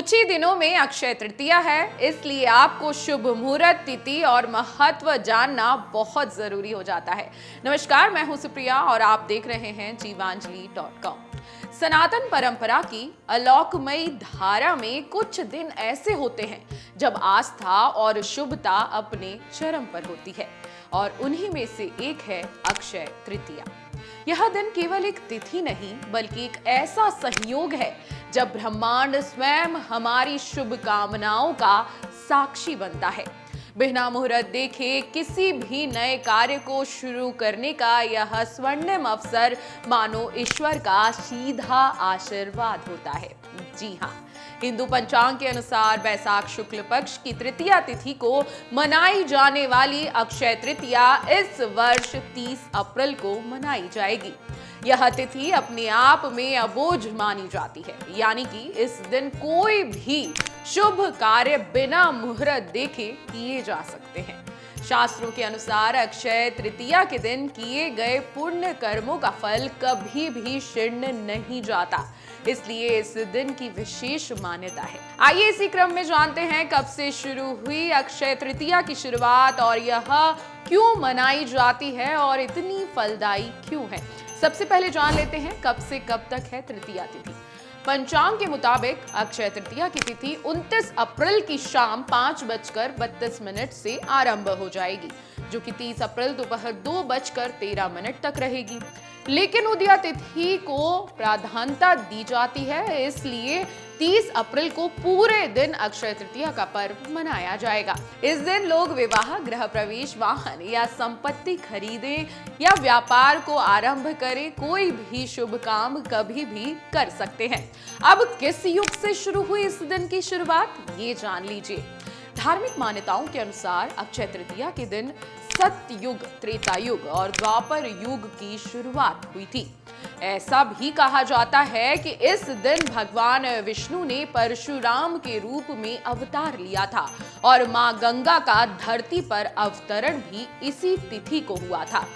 कुछ ही दिनों में अक्षय तृतीया है, इसलिए आपको शुभ मुहूर्त, तिथि और महत्व जानना बहुत जरूरी हो जाता है। नमस्कार, मैं हूं सुप्रिया और आप देख रहे हैं जीवांजलि.com। सनातन परंपरा की अलौकिकमयी धारा में कुछ दिन ऐसे होते हैं जब आस्था और शुभता अपने चरम पर होती है, और उन्हीं में से एक है अक्षय तृतीया। यह दिन केवल एक तिथि नहीं बल्कि एक ऐसा संयोग है जब ब्रह्मांड स्वयं हमारी शुभकामनाओं का साक्षी बनता है। बिना मुहूर्त देखे किसी भी नए कार्य को शुरू करने का यह स्वर्णिम अवसर मानो ईश्वर का सीधा आशीर्वाद होता है। जी हाँ, हिंदू पंचांग के अनुसार बैसाख शुक्ल पक्ष की तृतीया तिथि को मनाई जाने वाली अक्षय तृतीया इस वर्ष 30 अप्रैल को मनाई जाएगी। यह तिथि अपने आप में अबोझ मानी जाती है, यानी कि इस दिन कोई भी शुभ कार्य बिना मुहूर्त देखे किए जा सकते हैं। शास्त्रों के अनुसार अक्षय तृतीया के दिन किए गए पुण्य कर्मों का फल कभी भी क्षीण नहीं जाता, इसलिए इस दिन की विशेष मान्यता है। आइए इसी क्रम में जानते हैं कब से शुरू हुई अक्षय तृतीया की शुरुआत और यह क्यों मनाई जाती है और इतनी फलदायी क्यों है। सबसे पहले जान लेते हैं कब से कब तक है तृतीया तिथि। पंचांग के मुताबिक अक्षय तृतीया की तिथि 29 अप्रैल की शाम 5:32 से आरंभ हो जाएगी, जो कि 30 अप्रैल दोपहर 2:13 तक रहेगी। लेकिन उदया तिथि को प्राधान्यता दी जाती है, इसलिए 30 अप्रैल को पूरे दिन अक्षय तृतीया का पर्व मनाया जाएगा। इस दिन लोग विवाह, गृह प्रवेश, वाहन या संपत्ति खरीदें या व्यापार को आरंभ करें, कोई भी शुभ काम कभी भी कर सकते हैं। अब किस युग से शुरू हुई इस दिन की शुरुआत, ये जान लीजिए। धार्मिक मान्यताओं के अनुसार अक्षय तृतीया के दिन सतयुग, त्रेता युग और द्वापर युग की शुरुआत हुई थी। ऐसा भी कहा जाता है कि इस दिन भगवान विष्णु ने परशुराम के रूप में अवतार लिया था और मां गंगा का धरती पर अवतरण भी इसी तिथि को हुआ था।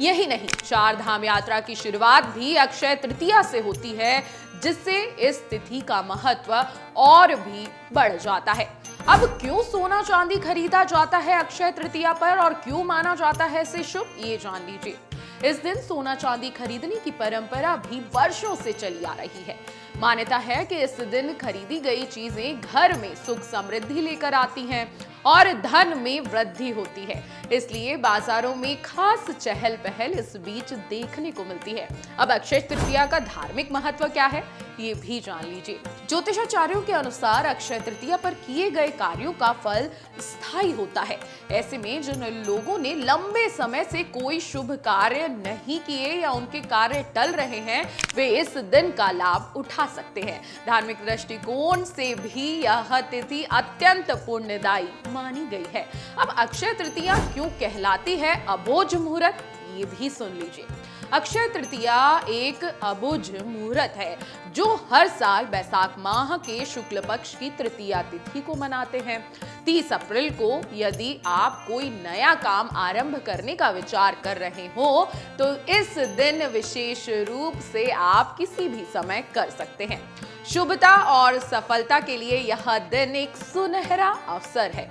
यही नहीं, चार धाम यात्रा की शुरुआत भी अक्षय तृतीया से होती है, जिससे इस तिथि का महत्व और भी बढ़ जाता है। अब क्यों सोना चांदी खरीदा जाता है अक्षय तृतीया पर और क्यों माना जाता है इसे शुभ, ये जान लीजिए। इस दिन सोना चांदी खरीदने की परंपरा भी वर्षों से चली आ रही है। मान्यता है कि इस दिन खरीदी गई चीजें घर में सुख समृद्धि लेकर आती हैं और धन में वृद्धि होती है, इसलिए बाजारों में खास चहल पहल इस बीच देखने को मिलती है। अब अक्षय तृतीया का धार्मिक महत्व क्या है, ये भी जान लीजिए। ज्योतिषाचार्यों के अनुसार अक्षय तृतीया पर किए गए कार्यों का फल स्थायी होता है। ऐसे में जिन लोगों ने लंबे समय से कोई शुभ कार्य नहीं किए या उनके कार्य टल रहे हैं, वे इस दिन का लाभ उठा सकते हैं। धार्मिक दृष्टिकोण से भी यह तिथि अत्यंत पुण्यदायी मानी गई है। अब अक्षय तृतीया क्यों कहलाती है अबोझ मुहूर्त, ये भी सुन लीजिए। अक्षय तृतीया एक अबुझ मुहूर्त है जो हर साल बैसाख माह के शुक्ल पक्ष की तृतीया तिथि को मनाते हैं। 30 अप्रैल को यदि आप कोई नया काम आरंभ करने का विचार कर रहे हो तो इस दिन विशेष रूप से आप किसी भी समय कर सकते हैं। शुभता और सफलता के लिए यह दिन एक सुनहरा अवसर है।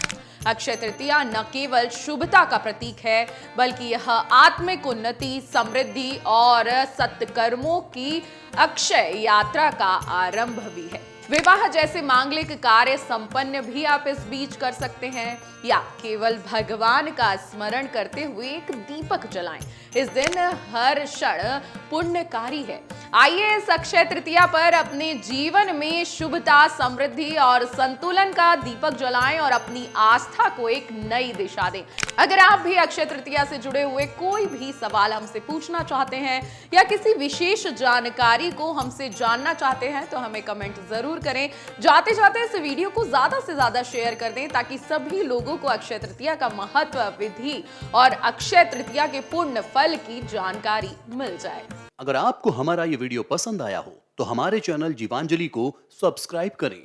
अक्षय तृतीया न केवल शुभता का प्रतीक है बल्कि यह आत्मिक उन्नति, समृद्धि और सत्कर्मों की अक्षय यात्रा का आरंभ भी है। विवाह जैसे मांगलिक कार्य संपन्न भी आप इस बीच कर सकते हैं या केवल भगवान का स्मरण करते हुए एक दीपक जलाएं। इस दिन हर क्षण पुण्यकारी है। आइए इस अक्षय तृतीया पर अपने जीवन में शुभता, समृद्धि और संतुलन का दीपक जलाएं और अपनी आस्था को एक नई दिशा दें। अगर आप भी अक्षय तृतीया से जुड़े हुए कोई भी सवाल हमसे पूछना चाहते हैं या किसी विशेष जानकारी को हमसे जानना चाहते हैं तो हमें कमेंट जरूर करें। जाते जाते इस वीडियो को ज्यादा से ज्यादा शेयर कर दें ताकि सभी लोगों को अक्षय तृतीया का महत्व, विधि और अक्षय तृतीया के पुण्य फल की जानकारी मिल जाए। अगर आपको हमारा ये वीडियो पसंद आया हो तो हमारे चैनल जीवांजलि को सब्सक्राइब करें